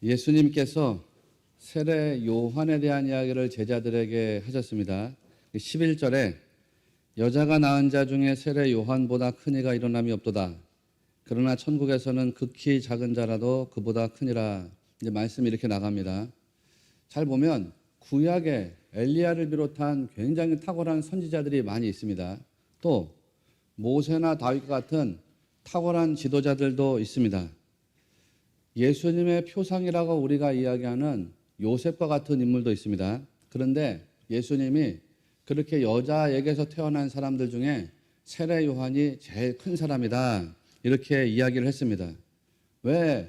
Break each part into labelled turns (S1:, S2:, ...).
S1: 예수님께서 세례 요한에 대한 이야기를 제자들에게 하셨습니다. 11절에 여자가 낳은 자 중에 세례 요한보다 큰 이가 일어남이 없도다. 그러나 천국에서는 극히 작은 자라도 그보다 크니라. 이제 말씀이 이렇게 나갑니다. 잘 보면 구약에 엘리야를 비롯한 굉장히 탁월한 선지자들이 많이 있습니다. 또 모세나 다윗 같은 탁월한 지도자들도 있습니다. 예수님의 표상이라고 우리가 이야기하는 요셉과 같은 인물도 있습니다. 그런데 예수님이 그렇게 여자에게서 태어난 사람들 중에 세례 요한이 제일 큰 사람이다. 이렇게 이야기를 했습니다. 왜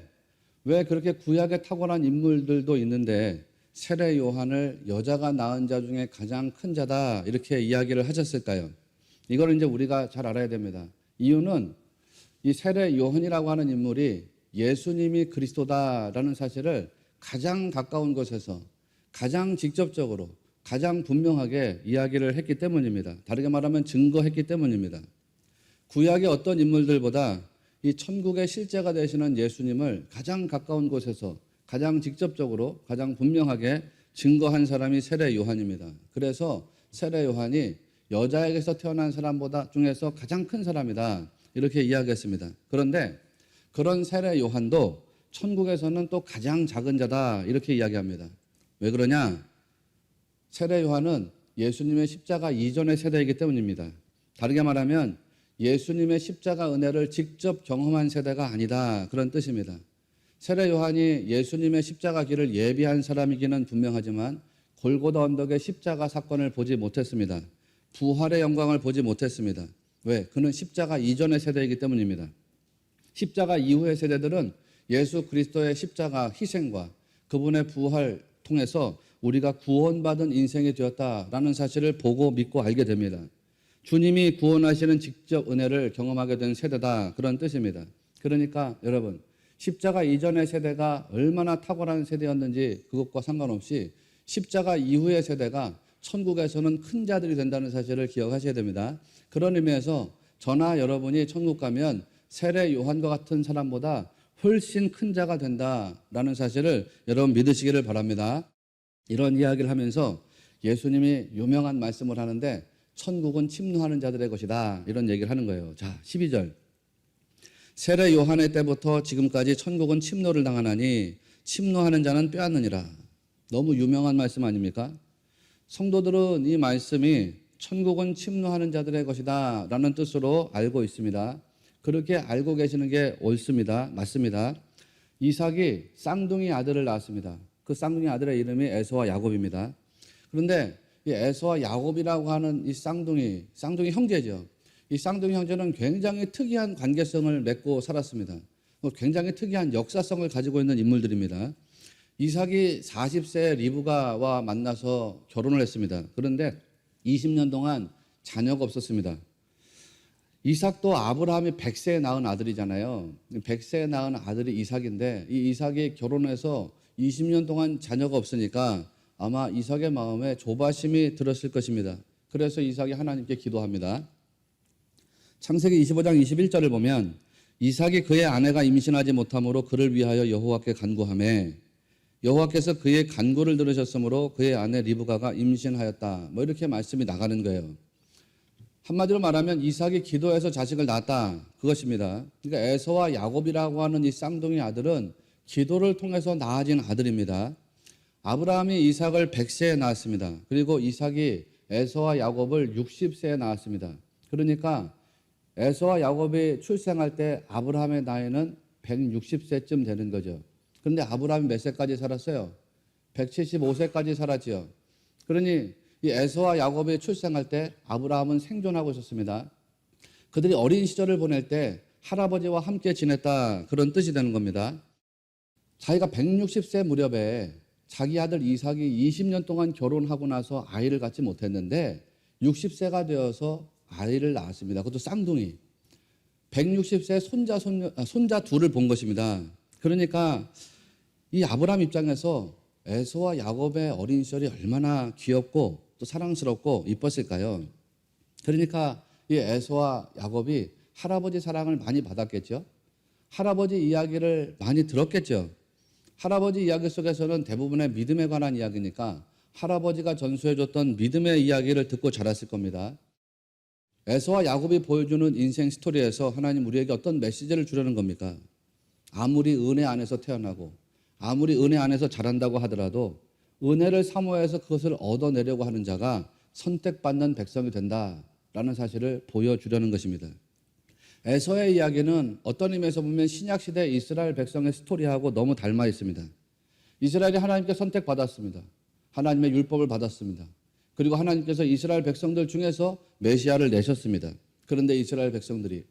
S1: 그렇게 구약에 탁월한 인물들도 있는데 세례 요한을 여자가 낳은 자 중에 가장 큰 자다. 이렇게 이야기를 하셨을까요? 이걸 이제 우리가 잘 알아야 됩니다. 이유는 이 세례 요한이라고 하는 인물이 예수님이 그리스도다라는 사실을 가장 가까운 곳에서 가장 직접적으로 가장 분명하게 이야기를 했기 때문입니다. 다르게 말하면 증거했기 때문입니다. 구약의 어떤 인물들보다 이 천국의 실제가 되시는 예수님을 가장 가까운 곳에서 가장 직접적으로 가장 분명하게 증거한 사람이 세례 요한입니다. 그래서 세례 요한이 여자에게서 태어난 사람보다 중에서 가장 큰 사람이다. 이렇게 이야기했습니다. 그런데 그런 세례 요한도 천국에서는 또 가장 작은 자다. 이렇게 이야기합니다. 왜 그러냐? 세례 요한은 예수님의 십자가 이전의 세대이기 때문입니다. 다르게 말하면 예수님의 십자가 은혜를 직접 경험한 세대가 아니다. 그런 뜻입니다. 세례 요한이 예수님의 십자가 길을 예비한 사람이기는 분명하지만 골고다 언덕의 십자가 사건을 보지 못했습니다. 부활의 영광을 보지 못했습니다. 왜? 그는 십자가 이전의 세대이기 때문입니다. 십자가 이후의 세대들은 예수 그리스도의 십자가 희생과 그분의 부활 통해서 우리가 구원받은 인생이 되었다라는 사실을 보고 믿고 알게 됩니다. 주님이 구원하시는 직접 은혜를 경험하게 된 세대다. 그런 뜻입니다. 그러니까 여러분, 십자가 이전의 세대가 얼마나 탁월한 세대였는지 그것과 상관없이 십자가 이후의 세대가 천국에서는 큰 자들이 된다는 사실을 기억하셔야 됩니다. 그런 의미에서 저나 여러분이 천국 가면 세례 요한과 같은 사람보다 훨씬 큰 자가 된다라는 사실을 여러분 믿으시기를 바랍니다. 이런 이야기를 하면서 예수님이 유명한 말씀을 하는데 천국은 침노하는 자들의 것이다. 이런 얘기를 하는 거예요. 자, 12절. 세례 요한의 때부터 지금까지 천국은 침노를 당하나니 침노하는 자는 빼앗느니라. 너무 유명한 말씀 아닙니까? 성도들은 이 말씀이 천국은 침노하는 자들의 것이다 라는 뜻으로 알고 있습니다. 그렇게 알고 계시는 게 옳습니다. 맞습니다. 이삭이 쌍둥이 아들을 낳았습니다. 그 쌍둥이 아들의 이름이 에서와 야곱입니다. 그런데 이 에서와 야곱이라고 하는 이 쌍둥이 형제죠. 이 쌍둥이 형제는 굉장히 특이한 관계성을 맺고 살았습니다. 굉장히 특이한 역사성을 가지고 있는 인물들입니다. 이삭이 40세 리브가와 만나서 결혼을 했습니다. 그런데 20년 동안 자녀가 없었습니다. 이삭도 아브라함이 100세에 낳은 아들이잖아요. 100세에 낳은 아들이 이삭인데 이 이삭이 결혼해서 20년 동안 자녀가 없으니까 아마 이삭의 마음에 조바심이 들었을 것입니다. 그래서 이삭이 하나님께 기도합니다. 창세기 25장 21절을 보면 이삭이 그의 아내가 임신하지 못함으로 그를 위하여 여호와께 간구하며 여호와께서 그의 간구를 들으셨으므로 그의 아내 리브가가 임신하였다. 뭐 이렇게 말씀이 나가는 거예요. 한마디로 말하면 이삭이 기도해서 자식을 낳았다. 그것입니다. 그러니까 에서와 야곱이라고 하는 이 쌍둥이 아들은 기도를 통해서 낳아진 아들입니다. 아브라함이 이삭을 100세에 낳았습니다. 그리고 이삭이 에서와 야곱을 60세에 낳았습니다. 그러니까 에서와 야곱이 출생할 때 아브라함의 나이는 160세쯤 되는 거죠. 그런데 아브라함이 몇 세까지 살았어요? 175세까지 살았지요. 그러니 이 에서와 야곱이 출생할 때 아브라함은 생존하고 있었습니다. 그들이 어린 시절을 보낼 때 할아버지와 함께 지냈다. 그런 뜻이 되는 겁니다. 자기가 160세 무렵에 자기 아들 이삭이 20년 동안 결혼하고 나서 아이를 갖지 못했는데 60세가 되어서 아이를 낳았습니다. 그것도 쌍둥이. 160세 손자 둘을 본 것입니다. 그러니까 이 아브라함 입장에서 에서와 야곱의 어린 시절이 얼마나 귀엽고 또 사랑스럽고 이뻤을까요? 그러니까 이 에서와 야곱이 할아버지 사랑을 많이 받았겠죠. 할아버지 이야기를 많이 들었겠죠. 할아버지 이야기 속에서는 대부분의 믿음에 관한 이야기니까 할아버지가 전수해줬던 믿음의 이야기를 듣고 자랐을 겁니다. 에서와 야곱이 보여주는 인생 스토리에서 하나님 우리에게 어떤 메시지를 주려는 겁니까? 아무리 은혜 안에서 태어나고 아무리 은혜 안에서 자란다고 하더라도 은혜를 사모해서 그것을 얻어내려고 하는 자가 선택받는 백성이 된다라는 사실을 보여주려는 것입니다. 에서의 이야기는 어떤 의미에서 보면 신약시대 이스라엘 백성의 스토리하고 너무 닮아 있습니다. 이스라엘이 하나님께 선택받았습니다. 하나님의 율법을 받았습니다. 그리고 하나님께서 이스라엘 백성들 중에서 메시아를 내셨습니다. 그런데 이스라엘 백성들이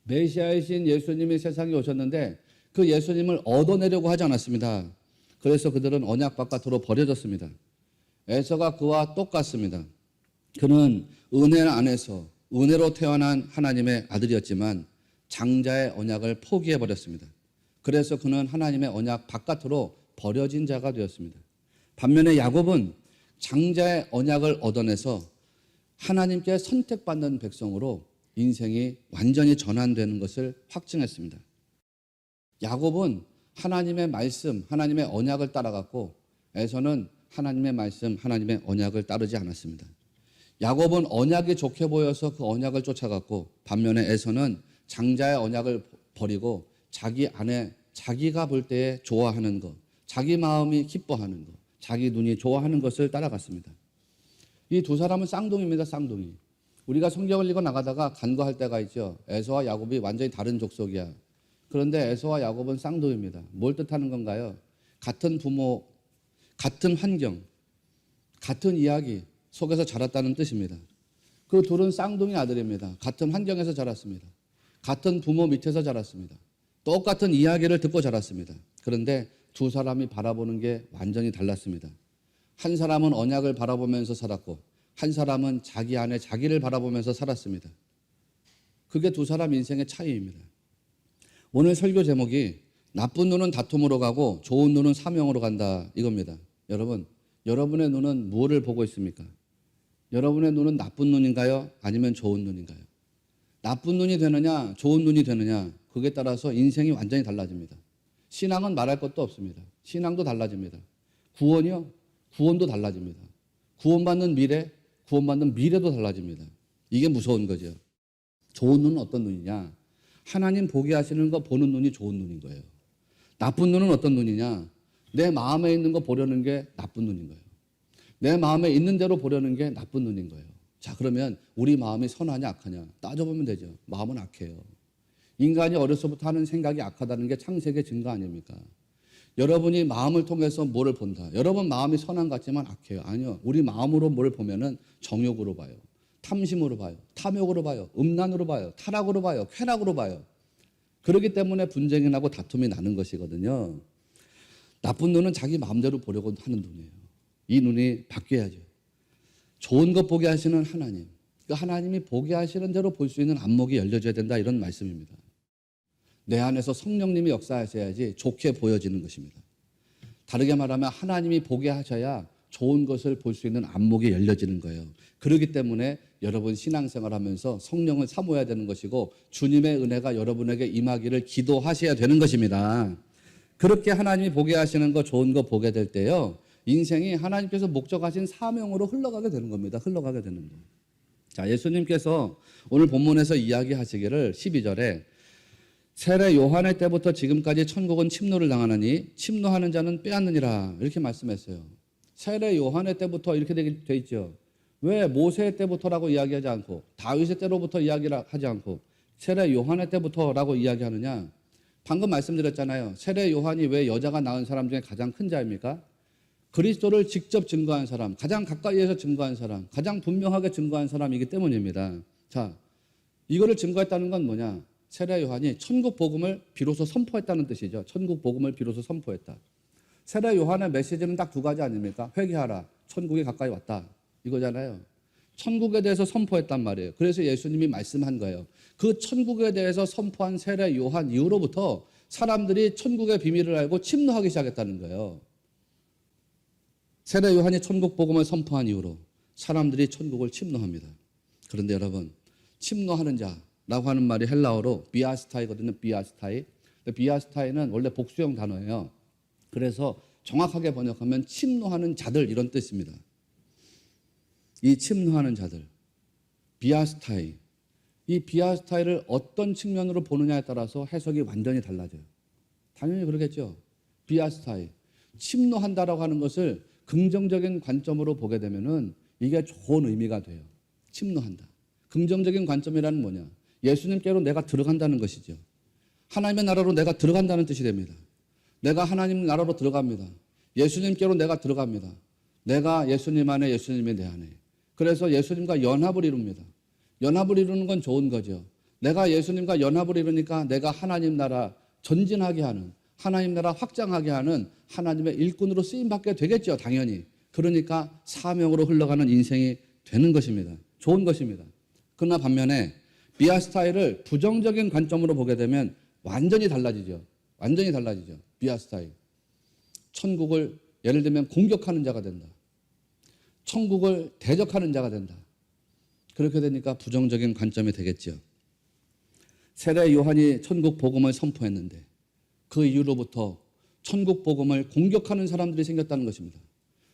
S1: 메시아이신 예수님이 세상에 오셨는데 그 예수님을 얻어내려고 하지 않았습니다. 그래서 그들은 언약 바깥으로 버려졌습니다. 에서가 그와 똑같습니다. 그는 은혜 안에서 은혜로 태어난 하나님의 아들이었지만 장자의 언약을 포기해버렸습니다. 그래서 그는 하나님의 언약 바깥으로 버려진 자가 되었습니다. 반면에 야곱은 장자의 언약을 얻어내서 하나님께 선택받는 백성으로 인생이 완전히 전환되는 것을 확증했습니다. 야곱은 하나님의 말씀, 하나님의 언약을 따라갔고 에서는 하나님의 말씀, 하나님의 언약을 따르지 않았습니다. 야곱은 언약이 좋게 보여서 그 언약을 쫓아갔고 반면에 에서는 장자의 언약을 버리고 자기 안에 자기가 볼 때에 좋아하는 것, 자기 마음이 기뻐하는 것, 자기 눈이 좋아하는 것을 따라갔습니다. 이 두 사람은 쌍둥이입니다. 쌍둥이. 우리가 성경을 읽어 나가다가 간과할 때가 있죠. 에서와 야곱이 완전히 다른 족속이야. 그런데 에서와 야곱은 쌍둥이입니다. 뭘 뜻하는 건가요? 같은 부모, 같은 환경, 같은 이야기 속에서 자랐다는 뜻입니다. 그 둘은 쌍둥이 아들입니다. 같은 환경에서 자랐습니다. 같은 부모 밑에서 자랐습니다. 똑같은 이야기를 듣고 자랐습니다. 그런데 두 사람이 바라보는 게 완전히 달랐습니다. 한 사람은 언약을 바라보면서 살았고 한 사람은 자기 안에 자기를 바라보면서 살았습니다. 그게 두 사람 인생의 차이입니다. 오늘 설교 제목이 나쁜 눈은 다툼으로 가고 좋은 눈은 사명으로 간다 이겁니다. 여러분, 여러분의 눈은 무엇을 보고 있습니까? 여러분의 눈은 나쁜 눈인가요? 아니면 좋은 눈인가요? 나쁜 눈이 되느냐, 좋은 눈이 되느냐, 그에 따라서 인생이 완전히 달라집니다. 신앙은 말할 것도 없습니다. 신앙도 달라집니다. 구원이요? 구원도 달라집니다. 구원받는 미래, 구원받는 미래도 달라집니다. 이게 무서운 거죠. 좋은 눈은 어떤 눈이냐? 하나님 보게 하시는 거 보는 눈이 좋은 눈인 거예요. 나쁜 눈은 어떤 눈이냐? 내 마음에 있는 거 보려는 게 나쁜 눈인 거예요. 내 마음에 있는 대로 보려는 게 나쁜 눈인 거예요. 자, 그러면 우리 마음이 선하냐 악하냐? 따져보면 되죠. 마음은 악해요. 인간이 어려서부터 하는 생각이 악하다는 게 창세기의 증거 아닙니까? 여러분이 마음을 통해서 뭐를 본다. 여러분 마음이 선한 것 같지만 악해요. 아니요. 우리 마음으로 뭘 보면은 정욕으로 봐요. 탐심으로 봐요. 탐욕으로 봐요. 음란으로 봐요. 타락으로 봐요. 쾌락으로 봐요. 그렇기 때문에 분쟁이 나고 다툼이 나는 것이거든요. 나쁜 눈은 자기 마음대로 보려고 하는 눈이에요. 이 눈이 바뀌어야죠. 좋은 것 보게 하시는 하나님. 그 하나님이 보게 하시는 대로 볼 수 있는 안목이 열려져야 된다 이런 말씀입니다. 내 안에서 성령님이 역사하셔야지 좋게 보여지는 것입니다. 다르게 말하면 하나님이 보게 하셔야 좋은 것을 볼 수 있는 안목이 열려지는 거예요. 그렇기 때문에 여러분 신앙생활 하면서 성령을 사모해야 되는 것이고 주님의 은혜가 여러분에게 임하기를 기도하셔야 되는 것입니다. 그렇게 하나님이 보게 하시는 거 좋은 거 보게 될 때요. 인생이 하나님께서 목적하신 사명으로 흘러가게 되는 겁니다. 흘러가게 되는 거예요. 자, 예수님께서 오늘 본문에서 이야기하시기를 12절에 세례 요한의 때부터 지금까지 천국은 침노를 당하느니 침노하는 자는 빼앗느니라 이렇게 말씀했어요. 세례 요한의 때부터 이렇게 돼 있죠. 왜 모세 때부터라고 이야기하지 않고 다윗의 때로부터 이야기를 하지 않고 세례 요한의 때부터라고 이야기하느냐? 방금 말씀드렸잖아요. 세례 요한이 왜 여자가 낳은 사람 중에 가장 큰 자입니까? 그리스도를 직접 증거한 사람, 가장 가까이에서 증거한 사람, 가장 분명하게 증거한 사람이기 때문입니다. 자, 이거를 증거했다는 건 뭐냐? 세례 요한이 천국 복음을 비로소 선포했다는 뜻이죠. 천국 복음을 비로소 선포했다. 세례 요한의 메시지는 딱 두 가지 아닙니까? 회개하라. 천국이 가까이 왔다. 이거잖아요. 천국에 대해서 선포했단 말이에요. 그래서 예수님이 말씀한 거예요. 그 천국에 대해서 선포한 세례 요한 이후로부터 사람들이 천국의 비밀을 알고 침노하기 시작했다는 거예요. 세례 요한이 천국 복음을 선포한 이후로 사람들이 천국을 침노합니다. 그런데 여러분, 침노하는 자라고 하는 말이 헬라어로 비아스타이거든요. 비아스타이. 비아스타이는 원래 복수형 단어예요. 그래서 정확하게 번역하면 침노하는 자들 이런 뜻입니다. 이 침노하는 자들, 비아스타이. 이 비아스타이를 어떤 측면으로 보느냐에 따라서 해석이 완전히 달라져요. 당연히 그러겠죠. 비아스타이. 침노한다라고 하는 것을 긍정적인 관점으로 보게 되면은 이게 좋은 의미가 돼요. 침노한다. 긍정적인 관점이라는 뭐냐? 예수님께로 내가 들어간다는 것이죠. 하나님의 나라로 내가 들어간다는 뜻이 됩니다. 내가 하나님 나라로 들어갑니다. 예수님께로 내가 들어갑니다. 내가 예수님 안에, 예수님이 내 안에. 그래서 예수님과 연합을 이룹니다. 연합을 이루는 건 좋은 거죠. 내가 예수님과 연합을 이루니까 내가 하나님 나라 전진하게 하는, 하나님 나라 확장하게 하는 하나님의 일꾼으로 쓰임받게 되겠죠. 당연히. 그러니까 사명으로 흘러가는 인생이 되는 것입니다. 좋은 것입니다. 그러나 반면에 비아스타이를 부정적인 관점으로 보게 되면 완전히 달라지죠. 완전히 달라지죠. 비아스타이. 천국을 예를 들면 공격하는 자가 된다. 천국을 대적하는 자가 된다. 그렇게 되니까 부정적인 관점이 되겠죠. 세례 요한이 천국 복음을 선포했는데 그 이후로부터 천국 복음을 공격하는 사람들이 생겼다는 것입니다.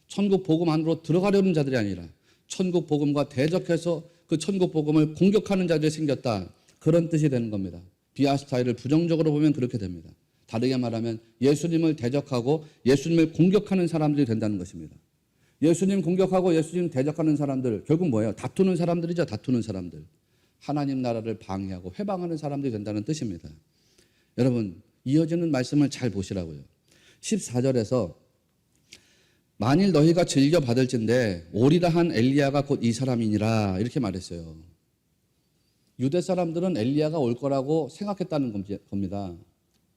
S1: 천국 복음 안으로 들어가려는 자들이 아니라 천국 복음과 대적해서 그 천국 복음을 공격하는 자들이 생겼다. 그런 뜻이 되는 겁니다. 비아스타이를 부정적으로 보면 그렇게 됩니다. 다르게 말하면 예수님을 대적하고 예수님을 공격하는 사람들이 된다는 것입니다. 예수님 공격하고 예수님 대적하는 사람들 결국 뭐예요? 다투는 사람들이죠. 다투는 사람들. 하나님 나라를 방해하고 회방하는 사람들이 된다는 뜻입니다. 여러분 이어지는 말씀을 잘 보시라고요. 14절에서 만일 너희가 즐겨 받을진대 오리라 한 엘리야가 곧 이 사람이니라 이렇게 말했어요. 유대 사람들은 엘리야가 올 거라고 생각했다는 겁니다.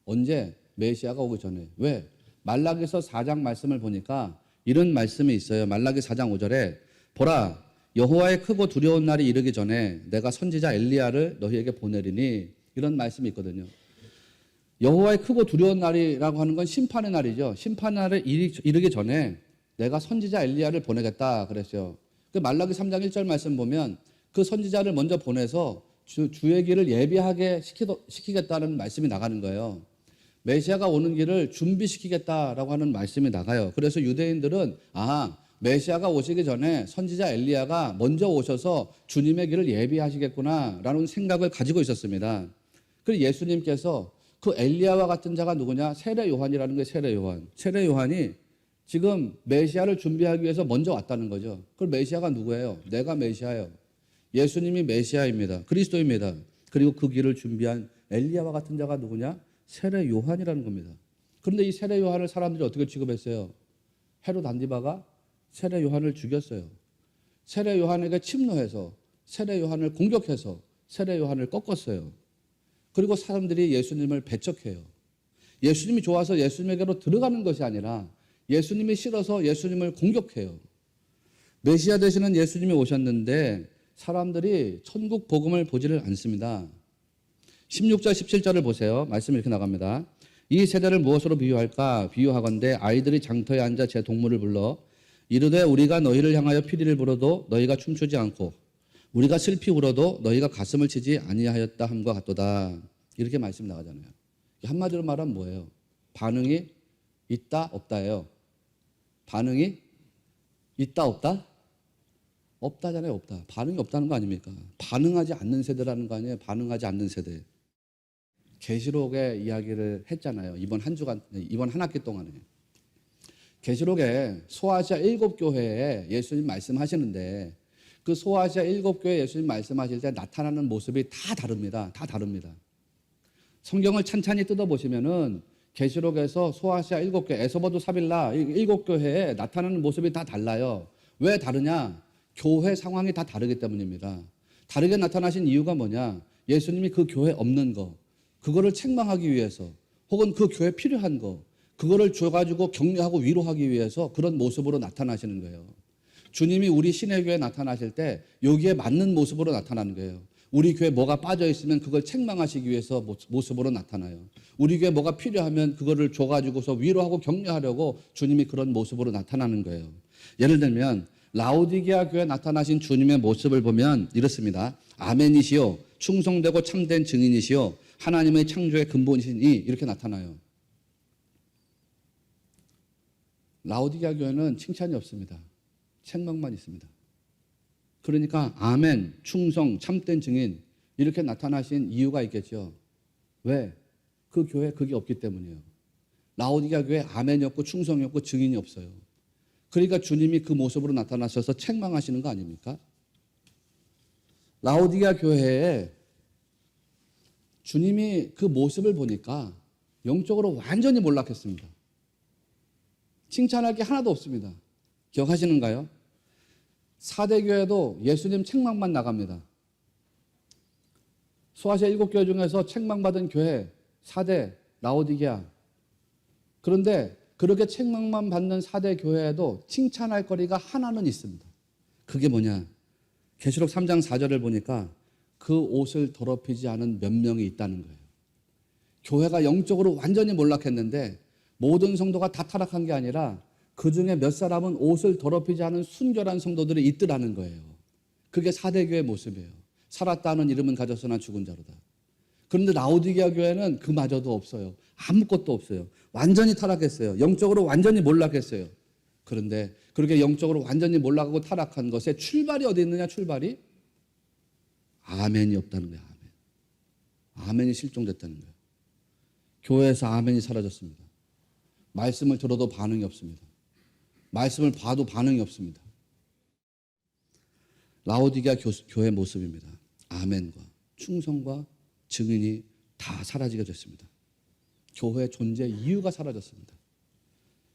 S1: 언제? 메시아가 오기 전에. 왜? 말라기서 4장 말씀을 보니까 이런 말씀이 있어요. 말라기 4장 5절에 보라 여호와의 크고 두려운 날이 이르기 전에 내가 선지자 엘리야를 너희에게 보내리니 이런 말씀이 있거든요. 여호와의 크고 두려운 날이라고 하는 건 심판의 날이죠. 심판의 날에 이르기 전에 내가 선지자 엘리야를 보내겠다 그랬어요. 그 말라기 3장 1절 말씀 보면 그 선지자를 먼저 보내서 주의 길을 예비하게 시키겠다는 말씀이 나가는 거예요. 메시아가 오는 길을 준비시키겠다라고 하는 말씀이 나가요. 그래서 유대인들은 메시아가 오시기 전에 선지자 엘리야가 먼저 오셔서 주님의 길을 예비하시겠구나라는 생각을 가지고 있었습니다. 그리고 예수님께서 그 엘리야와 같은 자가 누구냐? 세례 요한이라는 게 세례 요한. 세례 요한이 지금 메시아를 준비하기 위해서 먼저 왔다는 거죠. 그럼 메시아가 누구예요? 내가 메시아예요. 예수님이 메시아입니다. 그리스도입니다. 그리고 그 길을 준비한 엘리야와 같은 자가 누구냐? 세례 요한이라는 겁니다. 그런데 이 세례 요한을 사람들이 어떻게 취급했어요? 헤롯 안디바가 세례 요한을 죽였어요. 세례 요한에게 침노해서 세례 요한을 공격해서 세례 요한을 꺾었어요. 그리고 사람들이 예수님을 배척해요. 예수님이 좋아서 예수님에게로 들어가는 것이 아니라 예수님이 싫어서 예수님을 공격해요. 메시아 되시는 예수님이 오셨는데 사람들이 천국 복음을 보지를 않습니다. 16절 17절을 보세요. 말씀이 이렇게 나갑니다. 이 세대를 무엇으로 비유할까? 비유하건대 아이들이 장터에 앉아 제 동물을 불러 이르되 우리가 너희를 향하여 피리를 불어도 너희가 춤추지 않고 우리가 슬피 울어도 너희가 가슴을 치지 아니하였다 함과 같도다. 이렇게 말씀이 나가잖아요. 한마디로 말하면 뭐예요? 반응이 있다 없다예요. 반응이 있다 없다? 없다잖아요. 없다. 반응이 없다는 거 아닙니까? 반응하지 않는 세대라는 거 아니에요? 반응하지 않는 세대. 계시록의 이야기를 했잖아요. 이번 한 학기 동안에. 계시록에 소아시아 7교회에 예수님 말씀하시는데 그 소아시아 7교회 예수님 말씀하실 때 나타나는 모습이 다 다릅니다. 다 다릅니다. 성경을 찬찬히 뜯어보시면은 계시록에서 소아시아 7교회, 에서버두 사빌라 7교회에 나타나는 모습이 다 달라요. 왜 다르냐? 교회 상황이 다 다르기 때문입니다. 다르게 나타나신 이유가 뭐냐? 예수님이 그 교회 없는 거, 그거를 책망하기 위해서 혹은 그 교회 필요한 거, 그거를 줘가지고 격려하고 위로하기 위해서 그런 모습으로 나타나시는 거예요. 주님이 우리 신의 교회에 나타나실 때 여기에 맞는 모습으로 나타나는 거예요. 우리 교회에 뭐가 빠져 있으면 그걸 책망하시기 위해서 모습으로 나타나요. 우리 교회에 뭐가 필요하면 그거를 줘가지고서 위로하고 격려하려고 주님이 그런 모습으로 나타나는 거예요. 예를 들면 라오디게아 교회에 나타나신 주님의 모습을 보면 이렇습니다. 아멘이시요 충성되고 참된 증인이시요 하나님의 창조의 근본이시니 이렇게 나타나요. 라오디게아 교회는 칭찬이 없습니다. 책망만 있습니다. 그러니까 아멘, 충성, 참된 증인 이렇게 나타나신 이유가 있겠죠. 왜? 그 교회에 그게 없기 때문이에요. 라오디게아 교회에 아멘이 없고 충성이 없고 증인이 없어요. 그러니까 주님이 그 모습으로 나타나셔서 책망하시는 거 아닙니까? 라오디게아 교회에 주님이 그 모습을 보니까 영적으로 완전히 몰락했습니다. 칭찬할 게 하나도 없습니다. 기억하시는가요? 4대 교회도 예수님 책망만 나갑니다. 소아시아 7교회 중에서 책망받은 교회 4대 라오디게아. 그런데 그렇게 책망만 받는 4대 교회에도 칭찬할 거리가 하나는 있습니다. 그게 뭐냐? 계시록 3장 4절을 보니까 그 옷을 더럽히지 않은 몇 명이 있다는 거예요. 교회가 영적으로 완전히 몰락했는데 모든 성도가 다 타락한 게 아니라 그 중에 몇 사람은 옷을 더럽히지 않은 순결한 성도들이 있더라는 거예요. 그게 4대 교회의 모습이에요. 살았다 하는 이름은 가졌으나 죽은 자로다. 그런데 라오디게아 교회는 그마저도 없어요. 아무것도 없어요. 완전히 타락했어요. 영적으로 완전히 몰락했어요. 그런데 그렇게 영적으로 완전히 몰락하고 타락한 것의 출발이 어디 있느냐? 출발이 아멘이 없다는 거예요. 아멘. 아멘이 실종됐다는 거예요. 교회에서 아멘이 사라졌습니다. 말씀을 들어도 반응이 없습니다. 말씀을 봐도 반응이 없습니다. 라오디게아 교회 모습입니다. 아멘과 충성과 증인이 다 사라지게 됐습니다. 교회의 존재 이유가 사라졌습니다.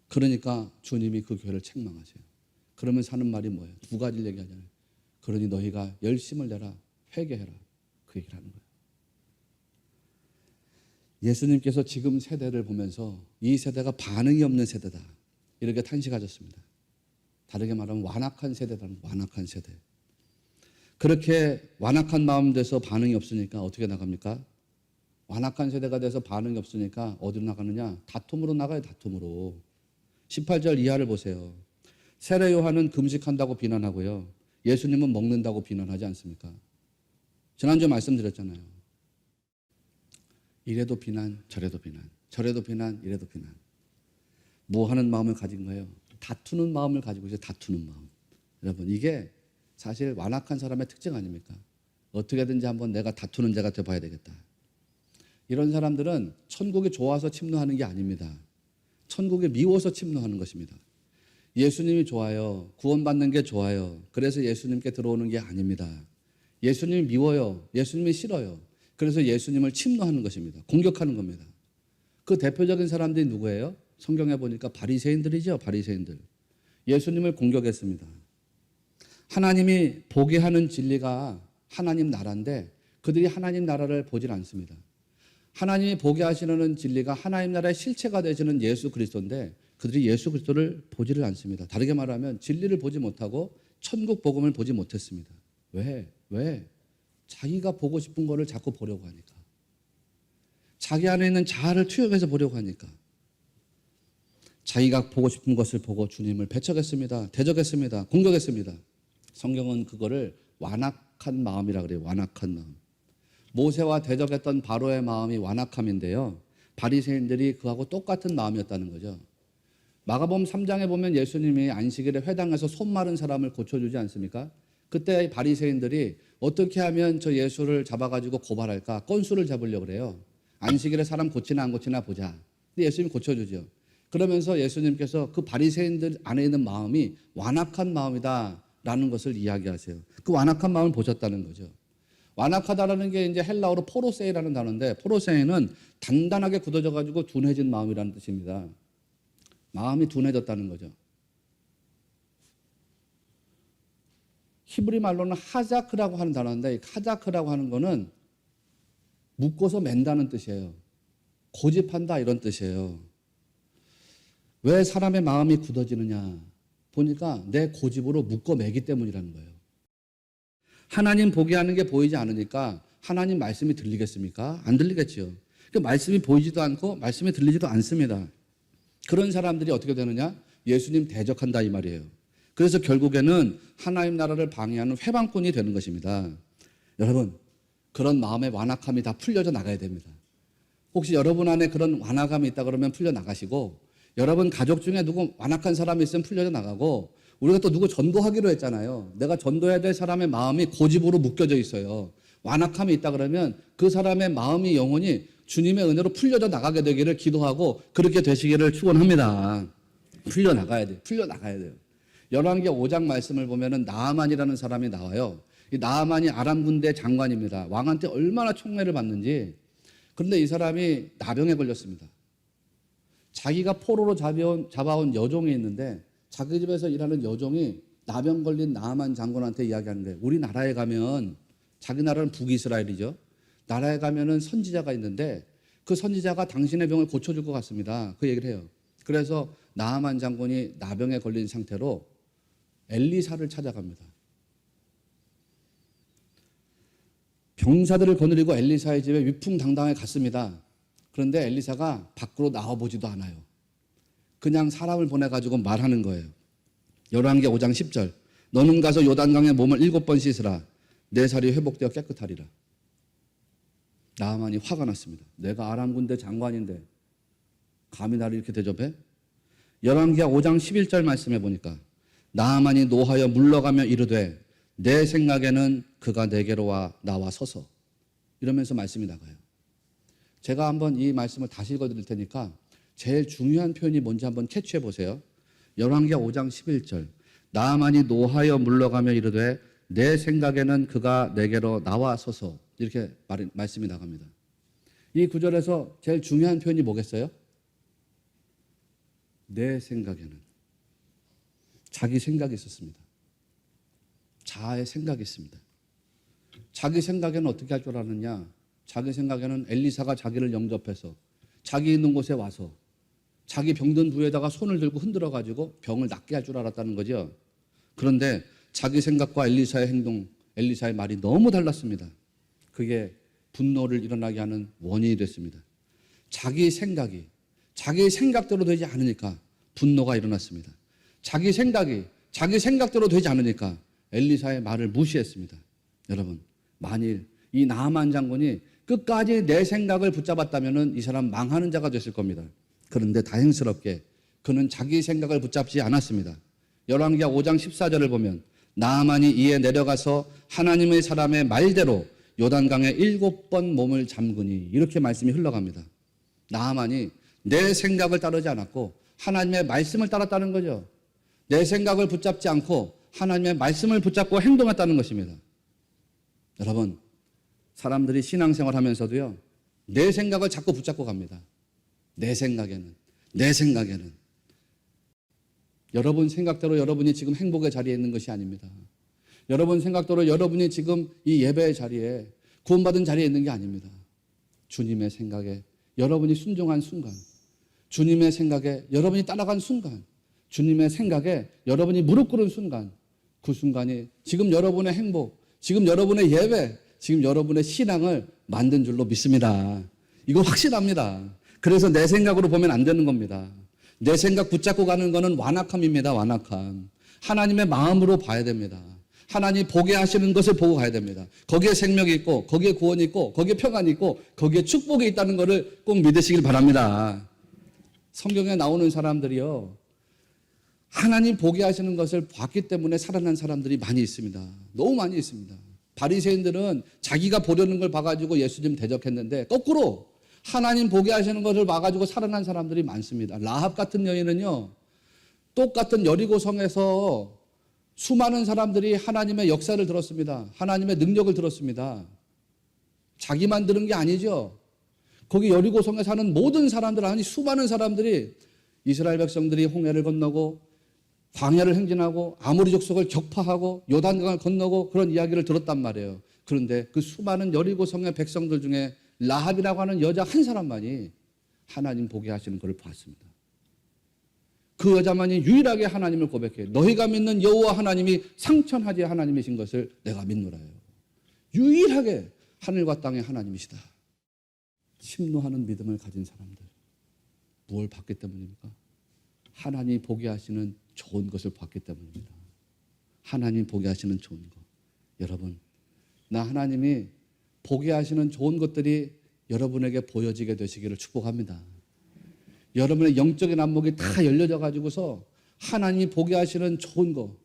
S1: 그러니까 주님이 그 교회를 책망하세요. 그러면서 하는 말이 뭐예요? 두 가지를 얘기하잖아요. 그러니 너희가 열심을 내라, 회개해라. 그 얘기를 하는 거예요. 예수님께서 지금 세대를 보면서 이 세대가 반응이 없는 세대다. 이렇게 탄식하셨습니다. 다르게 말하면 완악한 세대라는 완악한 세대. 그렇게 완악한 마음 돼서 반응이 없으니까 어떻게 나갑니까? 완악한 세대가 돼서 반응이 없으니까 어디로 나가느냐? 다툼으로 나가요. 다툼으로. 18절 이하를 보세요. 세례 요한은 금식한다고 비난하고요. 예수님은 먹는다고 비난하지 않습니까? 지난주에 말씀드렸잖아요. 이래도 비난, 저래도 비난, 저래도 비난, 이래도 비난. 뭐 하는 마음을 가진 거예요? 다투는 마음을 가지고 있어요. 다투는 마음. 여러분, 이게 사실 완악한 사람의 특징 아닙니까? 어떻게든지 한번 내가 다투는 자가 되어봐야 되겠다. 이런 사람들은 천국이 좋아서 침노하는 게 아닙니다. 천국이 미워서 침노하는 것입니다. 예수님이 좋아요. 구원받는 게 좋아요. 그래서 예수님께 들어오는 게 아닙니다. 예수님이 미워요. 예수님이 싫어요. 그래서 예수님을 침노하는 것입니다. 공격하는 겁니다. 그 대표적인 사람들이 누구예요? 성경에 보니까 바리새인들이죠. 바리새인들. 예수님을 공격했습니다. 하나님이 보게 하는 진리가 하나님 나라인데 그들이 하나님 나라를 보질 않습니다. 하나님이 보게 하시는 진리가 하나님 나라의 실체가 되시는 예수 그리스도인데 그들이 예수 그리스도를 보지를 않습니다. 다르게 말하면 진리를 보지 못하고 천국 복음을 보지 못했습니다. 왜? 자기가 보고 싶은 거를 자꾸 보려고 하니까. 자기 안에 있는 자아를 투영해서 보려고 하니까. 자기가 보고 싶은 것을 보고 주님을 배척했습니다. 대적했습니다. 공격했습니다. 성경은 그거를 완악한 마음이라고 그래요. 완악한 마음. 모세와 대적했던 바로의 마음이 완악함인데요. 바리새인들이 그하고 똑같은 마음이었다는 거죠. 마가복음 3장에 보면 예수님이 안식일에 회당에서 손 마른 사람을 고쳐주지 않습니까? 그때 바리새인들이 어떻게 하면 저 예수를 잡아가지고 고발할까? 건수를 잡으려고 그래요. 안식일에 사람 고치나 안 고치나 보자. 근데 예수님이 고쳐주죠. 그러면서 예수님께서 그 바리새인들 안에 있는 마음이 완악한 마음이다라는 것을 이야기하세요. 그 완악한 마음을 보셨다는 거죠. 완악하다라는 게 이제 헬라어로 포로세이라는 단어인데 포로세이는 단단하게 굳어져가지고 둔해진 마음이라는 뜻입니다. 마음이 둔해졌다는 거죠. 히브리 말로는 하자크라고 하는 단어인데 하자크라고 하는 거는 묶어서 맨다는 뜻이에요. 고집한다 이런 뜻이에요. 왜 사람의 마음이 굳어지느냐 보니까 내 고집으로 묶어 매기 때문이라는 거예요. 하나님 보게 하는 게 보이지 않으니까 하나님 말씀이 들리겠습니까? 안 들리겠지요. 그 말씀이 보이지도 않고 말씀이 들리지도 않습니다. 그런 사람들이 어떻게 되느냐? 예수님 대적한다 이 말이에요. 그래서 결국에는 하나님 나라를 방해하는 회방꾼이 되는 것입니다. 여러분, 그런 마음의 완악함이 다 풀려져 나가야 됩니다. 혹시 여러분 안에 그런 완악함이 있다 그러면 풀려 나가시고 여러분 가족 중에 누구 완악한 사람이 있으면 풀려져 나가고, 우리가 또 누구 전도하기로 했잖아요. 내가 전도해야 될 사람의 마음이 고집으로 묶여져 있어요. 완악함이 있다 그러면 그 사람의 마음이 영혼이 주님의 은혜로 풀려져 나가게 되기를 기도하고 그렇게 되시기를 축원합니다. 풀려 나가야 돼요. 풀려 나가야 돼요. 열왕기하 5장 말씀을 보면은 나아만이라는 사람이 나와요. 이 나아만이 아람 군대 장관입니다. 왕한테 얼마나 총애를 받는지. 그런데 이 사람이 나병에 걸렸습니다. 자기가 포로로 잡아온 여종이 있는데 자기 집에서 일하는 여종이 나병 걸린 나아만 장군한테 이야기하는데, 우리나라에 가면, 자기 나라는 북이스라엘이죠. 나라에 가면은 선지자가 있는데 그 선지자가 당신의 병을 고쳐줄 것 같습니다. 그 얘기를 해요. 그래서 나아만 장군이 나병에 걸린 상태로 엘리사를 찾아갑니다. 병사들을 거느리고 엘리사의 집에 위풍당당하게 갔습니다. 그런데 엘리사가 밖으로 나와보지도 않아요. 그냥 사람을 보내가지고 말하는 거예요. 열왕기하 5장 10절. 너는 가서 요단강에 몸을 7번 씻으라. 내 살이 회복되어 깨끗하리라. 나아만이 화가 났습니다. 내가 아람 군대 장관인데 감히 나를 이렇게 대접해? 열왕기하 5장 11절 말씀해 보니까 나아만이 노하여 물러가며 이르되 내 생각에는 그가 내게로 나와 서서, 이러면서 말씀이 나가요. 제가 한번 이 말씀을 다시 읽어드릴 테니까 제일 중요한 표현이 뭔지 한번 캐치해 보세요. 열왕기하 5장 11절. 나아만이 노하여 물러가며 이르되 내 생각에는 그가 내게로 나와 서서, 이렇게 말씀이 나갑니다. 이 구절에서 제일 중요한 표현이 뭐겠어요? 내 생각에는. 자기 생각이 있었습니다. 자아의 생각이 있습니다. 자기 생각에는 어떻게 할 줄 아느냐? 자기 생각에는 엘리사가 자기를 영접해서 자기 있는 곳에 와서 자기 병든 부에다가 손을 들고 흔들어 가지고 병을 낫게 할 줄 알았다는 거죠. 그런데 자기 생각과 엘리사의 행동, 엘리사의 말이 너무 달랐습니다. 그게 분노를 일어나게 하는 원인이 됐습니다. 자기 생각이 자기 생각대로 되지 않으니까 분노가 일어났습니다. 자기 생각이 자기 생각대로 되지 않으니까 엘리사의 말을 무시했습니다. 여러분, 만일 이 나아만 장군이 끝까지 내 생각을 붙잡았다면 이 사람 망하는 자가 됐을 겁니다. 그런데 다행스럽게 그는 자기 생각을 붙잡지 않았습니다. 열왕기하 5장 14절을 보면 나아만이 이에 내려가서 하나님의 사람의 말대로 요단강에 7번 몸을 잠그니, 이렇게 말씀이 흘러갑니다. 나아만이 내 생각을 따르지 않았고 하나님의 말씀을 따랐다는 거죠. 내 생각을 붙잡지 않고 하나님의 말씀을 붙잡고 행동했다는 것입니다. 여러분, 사람들이 신앙생활 하면서도요, 내 생각을 자꾸 붙잡고 갑니다. 내 생각에는. 여러분 생각대로 여러분이 지금 행복의 자리에 있는 것이 아닙니다. 여러분 생각대로 여러분이 지금 이 예배의 자리에, 구원받은 자리에 있는 게 아닙니다. 주님의 생각에 여러분이 순종한 순간, 주님의 생각에 여러분이 따라간 순간, 주님의 생각에 여러분이 무릎 꿇은 순간, 그 순간이 지금 여러분의 행복, 지금 여러분의 예배, 지금 여러분의 신앙을 만든 줄로 믿습니다. 이거 확실합니다. 그래서 내 생각으로 보면 안 되는 겁니다. 내 생각 붙잡고 가는 거는 완악함입니다. 완악함. 하나님의 마음으로 봐야 됩니다. 하나님 보게 하시는 것을 보고 가야 됩니다. 거기에 생명이 있고, 거기에 구원이 있고, 거기에 평안이 있고, 거기에 축복이 있다는 것을 꼭 믿으시길 바랍니다. 성경에 나오는 사람들이요, 하나님 보게 하시는 것을 봤기 때문에 살아난 사람들이 많이 있습니다. 너무 많이 있습니다. 바리새인들은 자기가 보려는 걸 봐가지고 예수님 대적했는데, 거꾸로 하나님 보게 하시는 것을 봐가지고 살아난 사람들이 많습니다. 라합 같은 여인은요, 똑같은 여리고성에서 수많은 사람들이 하나님의 역사를 들었습니다. 하나님의 능력을 들었습니다. 자기만 들은 게 아니죠. 거기 여리고성에 사는 모든 사람들, 아니 수많은 사람들이 이스라엘 백성들이 홍해를 건너고 광야를 행진하고 아모리 족속을 격파하고 요단강을 건너고 그런 이야기를 들었단 말이에요. 그런데 그 수많은 여리고성의 백성들 중에 라합이라고 하는 여자 한 사람만이 하나님 보게 하시는 것을 봤습니다. 그 여자만이 유일하게 하나님을 고백해. 너희가 믿는 여호와 하나님이 상천하지 하나님이신 것을 내가 믿노라요. 유일하게 하늘과 땅의 하나님이시다. 심노하는 믿음을 가진 사람들, 무엇을 봤기 때문입니까? 하나님 보게 하시는 좋은 것을 봤기 때문입니다. 하나님 보게 하시는 좋은 것. 여러분, 나 하나님이 보게 하시는 좋은 것들이 여러분에게 보여지게 되시기를 축복합니다. 여러분의 영적인 안목이 다 열려져 가지고서 하나님이 보게 하시는 좋은 거,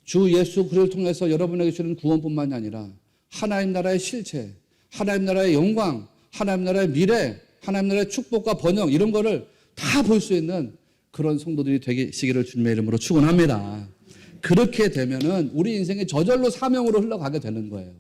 S1: 주 예수 그리스도를 통해서 여러분에게 주는 구원뿐만이 아니라 하나님 나라의 실체, 하나님 나라의 영광, 하나님 나라의 미래, 하나님 나라의 축복과 번영 이런 거를 다 볼 수 있는 그런 성도들이 되시기를 주님의 이름으로 축원합니다. 그렇게 되면은 우리 인생이 저절로 사명으로 흘러가게 되는 거예요.